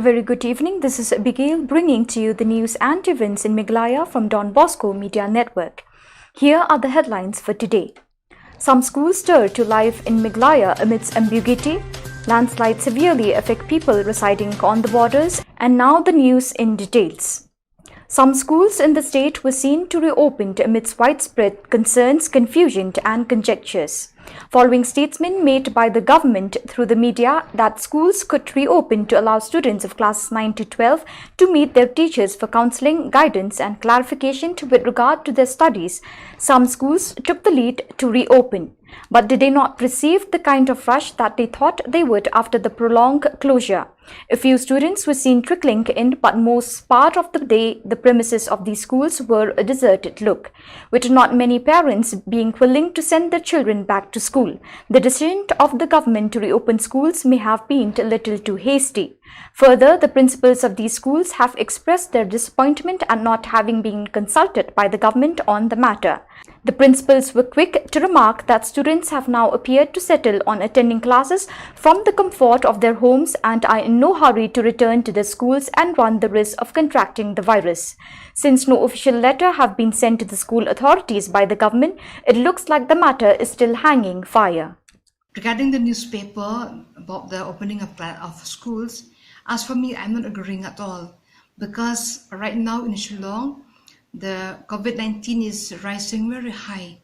A very good evening. This is Abigail bringing to you the news and events in Meghalaya from Bosco Media Network. Here are the headlines for today. Some schools stir to life in Meghalaya amidst ambiguity. Landslides severely affect people residing on the borders. And now the news in details. Some schools in the state were seen to reopen amidst widespread concerns, confusion and conjectures. Following statements made by the government through the media that schools could reopen to allow students of classes 9 to 12 to meet their teachers for counseling, guidance and clarification with regard to their studies, some schools took the lead to reopen. But did they not receive the kind of rush that they thought they would after the prolonged closure? A few students were seen trickling in, but most part of the day, the premises of these schools were a deserted look, with not many parents being willing to send their children back to school. The decision of the government to reopen schools may have been a little too hasty. Further, the principals of these schools have expressed their disappointment at not having been consulted by the government on the matter. The principals were quick to remark that students have now appeared to settle on attending classes from the comfort of their homes and are in no hurry to return to their schools and run the risk of contracting the virus. Since no official letter have been sent to the school authorities by the government, it looks like the matter is still hanging fire. Regarding the newspaper about the opening of schools, as for me, I'm not agreeing at all, because right now in Shillong, the COVID-19 is rising very high.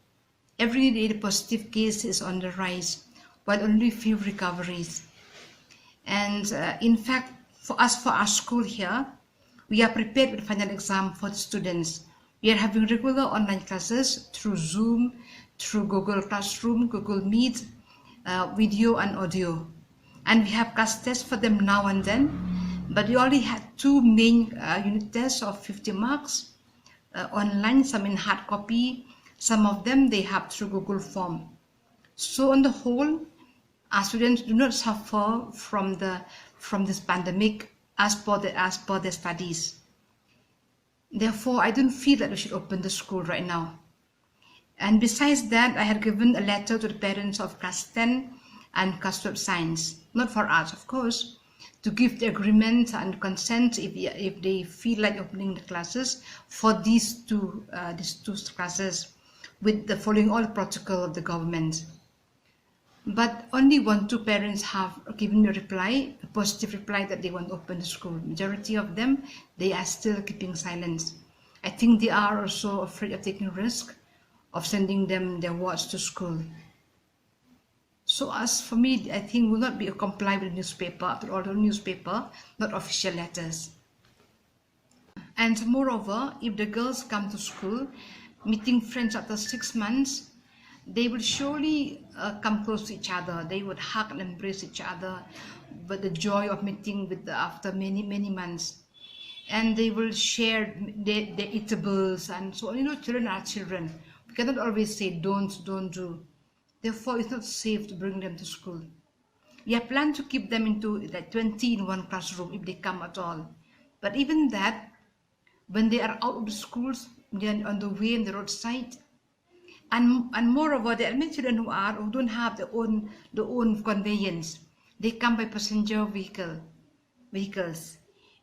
Every day the positive case is on the rise, while only few recoveries. And in fact, for our school here, we are prepared with the final exam for the students. We are having regular online classes through Zoom, through Google Classroom, Google Meet, video and audio. And we have class tests for them now and then, but we only had two main unit tests of 50 marks online, some in hard copy, some of them they have through Google Form. So on the whole, our students do not suffer from this pandemic as per their studies. Therefore, I don't feel that we should open the school right now. And besides that, I had given a letter to the parents of class 10 and class 12 science, not for us, of course, to give the agreement and consent if they feel like opening the classes for these two classes with the following all protocol of the government. But only 1-2 parents have given a reply, a positive reply that they want to open the school. Majority of them, they are still keeping silence. I think they are also afraid of taking risk of sending their wards to school. So as for me, I think will not be a comply with the newspaper, after all the newspaper, not official letters. And moreover, if the girls come to school, meeting friends after 6 months, they will surely come close to each other. They would hug and embrace each other, but the joy of meeting after many months. And they will share their eatables and so on. You know, children are children. We cannot always say don't do. Therefore, it's not safe to bring them to school. We have planned to keep them into like 20 in one classroom if they come at all. But even that, when they are out of the schools, they are on the way on the roadside. And moreover, there are many children who don't have their own conveyance. They come by passenger vehicles.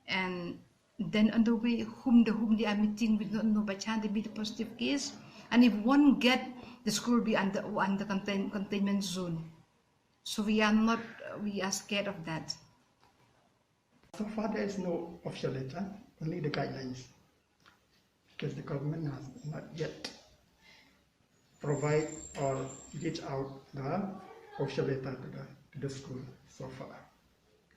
And then on the way, whom they are meeting, we don't know by chance they meet a positive case. And if one get, the school will be under containment zone. So we are scared of that. So far there is no official letter, only the guidelines, because the government has not yet provide or reach out the official letter to the school so far.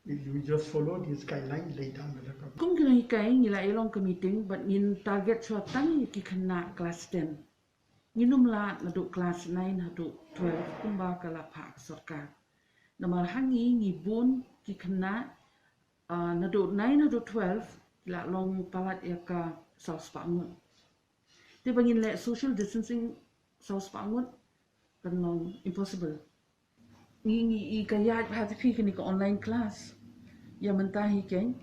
We just follow these guidelines laid down by the government. Kung kinahikay nila ilong ka meeting, but nin target sa tang kikana class 10. Ninumla na do class 9 na do 12 kung ba kalapha sarkar. Na marhangi ngibun kikana na do 9 na do 12 la long palat ya ka saus pangun. Di bangin le social distancing saus pangun kanong impossible. Ngi kaya hati fi kini ka online class. Ya mentahi keng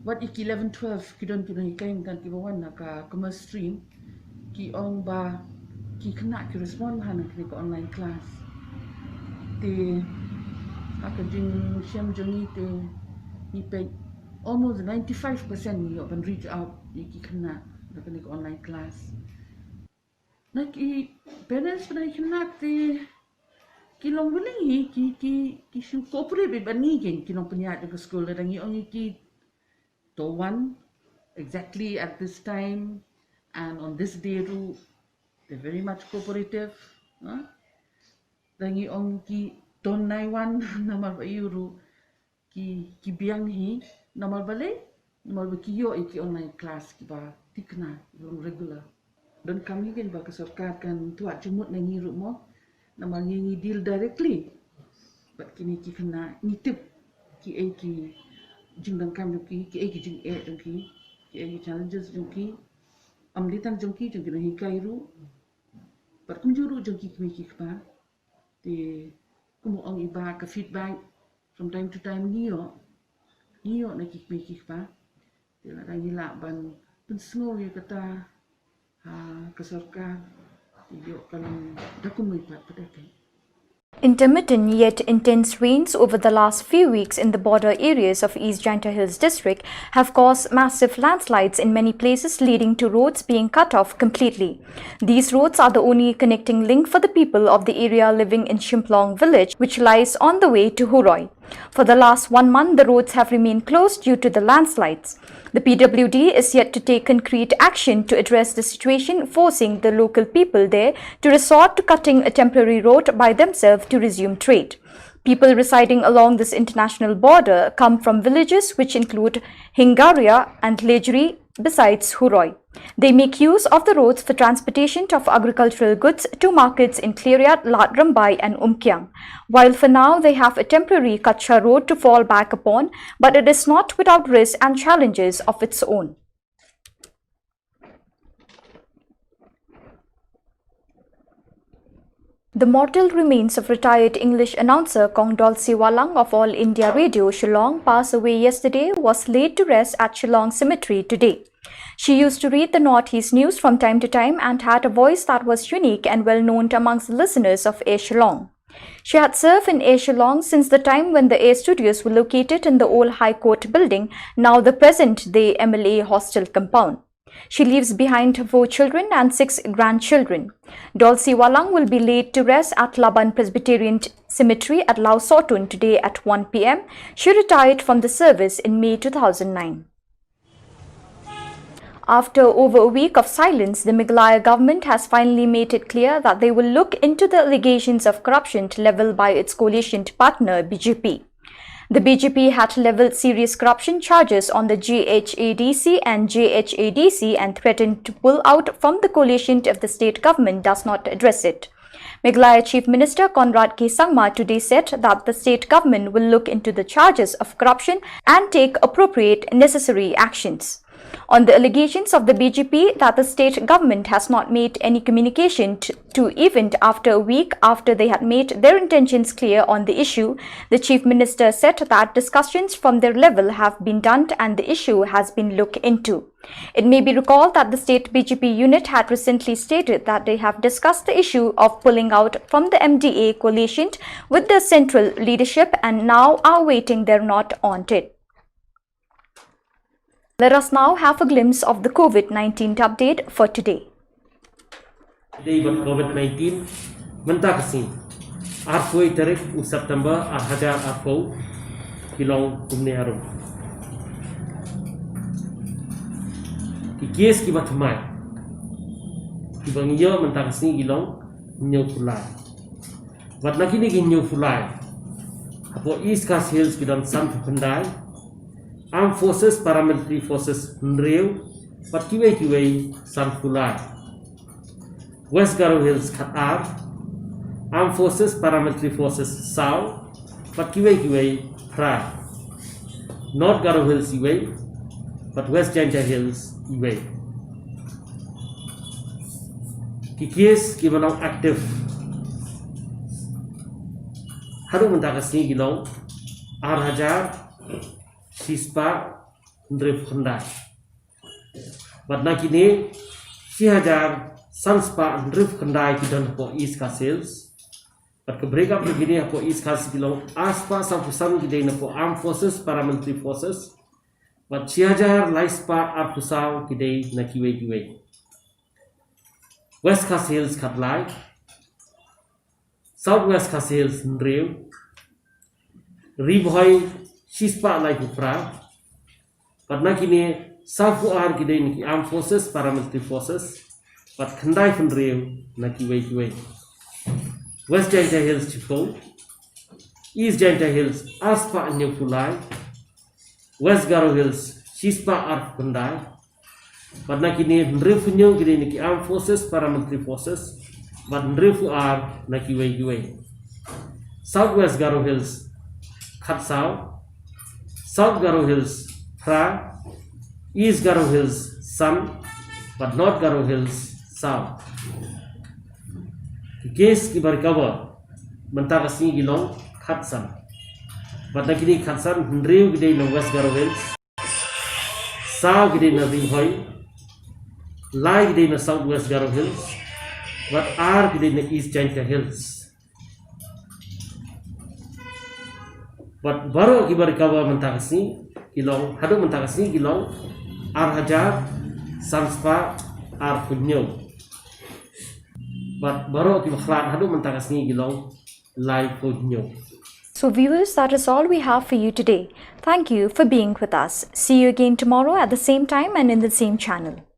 what ik 11 12 kidon kinahikay kan kibawan na ka commerce stream ki ong ba ki kena ki respond han ki online class te aka jing siam jongi te ni pe almost 95% ni ban reach out ki kena na kena online class. Nak parents pada kena te kilong willing ki shu cooperate ban ni gen kilong penya ke school dangi ongi ki to one exactly at this time and on this day ru they're very much cooperative. Dangi ong ki ton nai one namar ba yuru ki biang hi namar bale namar ba ki yo ki online class ki ba tikna long regular dan kami kan ba kesorkar kan tuat jumut nangi ru mo namar ngi deal directly but kini ki kena nitip ki jingdang kam ki jing jongki ki challenges jongki amlitan jongki jongki na hikai ru but kumjuru jongki ki pa te kumo ang iba ka feedback from time to time ngiyo na ki pa te la ngila ban pensngo ye kata kesorkar yo kan dakumui pat padake. Intermittent yet intense rains over the last few weeks in the border areas of East Janta Hills district have caused massive landslides in many places, leading to roads being cut off completely. These roads are the only connecting link for the people of the area living in Shimplong village, which lies on the way to Huroi. For the last 1 month, the roads have remained closed due to the landslides. The PWD is yet to take concrete action to address the situation, forcing the local people there to resort to cutting a temporary road by themselves to resume trade. People residing along this international border come from villages which include Hingaria and Lejri besides Huroi. They make use of the roads for transportation of agricultural goods to markets in Kliriat, Latrambai and Umkyang. While for now they have a temporary Kacha road to fall back upon, but it is not without risks and challenges of its own. The mortal remains of retired English announcer Kongdol Siwalang of All India Radio Shillong, passed away yesterday, was laid to rest at Shillong Cemetery today. She used to read the Northeast news from time to time and had a voice that was unique and well known amongst the listeners of Air Shillong. She had served in Air Shillong since the time when the Air Studios were located in the old High Court building, now the present-day MLA hostel compound. She leaves behind 4 children and 6 grandchildren. Dolsi Walang will be laid to rest at Laban Presbyterian Cemetery at Lau Sotun today at 1 p.m. She retired from the service in May 2009. After over a week of silence, the Meghalaya government has finally made it clear that they will look into the allegations of corruption leveled by its coalition partner BJP. The BJP had leveled serious corruption charges on the GHADC and JHADC and threatened to pull out from the coalition if the state government does not address it. Meghalaya Chief Minister Conrad K. Sangma today said that the state government will look into the charges of corruption and take appropriate necessary actions. On the allegations of the BJP that the state government has not made any communication to even after a week after they had made their intentions clear on the issue, the Chief Minister said that discussions from their level have been done and the issue has been looked into. It may be recalled that the state BJP unit had recently stated that they have discussed the issue of pulling out from the MDA coalition with the central leadership and now are waiting their nod on it. Let us now have a glimpse of the COVID-19 update for today. Today about COVID-19, mentak sing. Arfoi tarik September hajar arfo kilong kumne harum. Ikes ki batmai. Ibang iyo mentak sing kilong new fulai. Wat lagi ni new fulai. Apo East Coast Hills kidon San Pendai. Armed Forces, Paramilitary Forces, Nreu, but kiway San Fulai. West Garo Hills, Qatar. Armed Forces, Paramilitary Forces, South, but kiway Pra. North Garo Hills, Iway, but West Janja Hills, Iway. Kikis given out active. Haru mentakasni gilong, Hajar. Sispa Ndref Khandai. Badna kini si hajar sanspa Ndref Khandai kidan po East Coast Hills. But kebreka begini po East Coast Hills aspa sampusan kidai na po Armed Forces, Paramilitary Forces, Wat Chiajar Laispa Arpusau Kidei Nakiwe. West Coast Hills Katlai, Southwest Coast Hills Nreu, Riboy Shispa Lai Kupra, but Nakine South Ar Kidei Niki Armed Forces, Paramilitary Forces, but Kandai Nreu Nakiwe. West Janta Hills Chipo, East Janta Hills Aspa Nyopulai, West Garo Hills Shispa Ar Kandai, but nakini Nrefunyo gede niki Armed Forces, Paramilitary Forces, but Nrefu are Nakiwe. Southwest Garo Hills Katsau, South Garo Hills Pra, East Garo Hills Sun, but North Garo Hills South. Case ki barkawa mentakasi gilong Katsan, but nakini Katsan Nreu gede na West Garo Hills, South gede na Rimhoy, Lai gede na Southwest Garo Hills, but R gede na East Janta Hills. But baru kibar kawa mentakasi kilong, hadu mentakasi kilong R Hajar, Sanspa, R Punyo. But baru kibar klan hadu mentakasi kilong Lai Punyo. So viewers, that is all we have for you today. Thank you for being with us. See you again tomorrow at the same time and in the same channel.